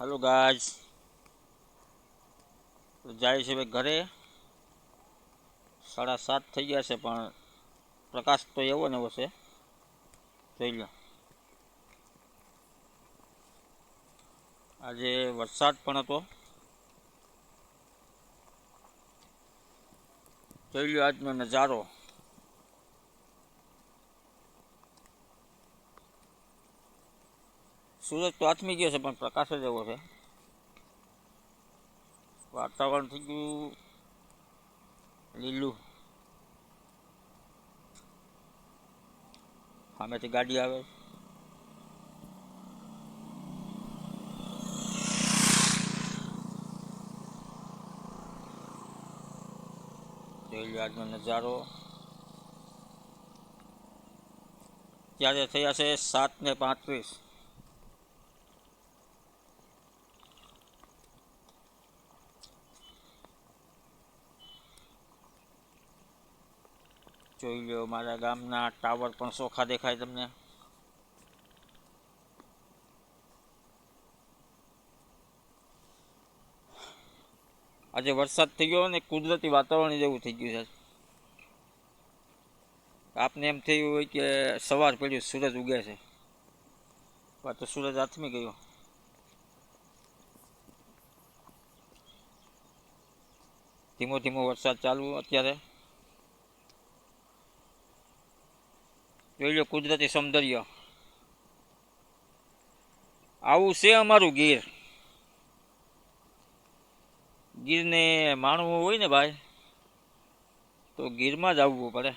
Hello guys. तो જાય છે ભાઈ ઘરે 7:30 થઈ ગયા છે, પણ પ્રકાશ તો એવો ને એવો છે. જોઈ લો, આજે વરસાદ પણ હતો. જોઈ લો આજનો નજારો. સૂરજ તો આથમી ગયો છે, પણ પ્રકાશ જ એવો છે. વાતાવરણ થઈ ગયું લીલું. સામેથી ગાડી આવે. જોઈ લો આજનો નજારો. ત્યારે થયા છે 7:35. જોઈ લો મારા ગામના ટાવર પણ ચોખ્ખા દેખાય તમને. આજે વરસાદ થઈ ગયો ને કુદરતી વાતાવરણ જેવું થઈ ગયું છે. આપને એમ થયું હોય કે સવાર પડ્યું, સૂરજ ઉગે છે, પણ તો સૂરજ આથમી ગયો. ધીમો ધીમો વરસાદ ચાલુ અત્યારે. જોઈ લો કુદરતી સૌંદર્ય. આવું છે અમારું ગીર. ગીરને માણવું હોય ને ભાઈ, તો ગીરમાં જ આવવું પડે.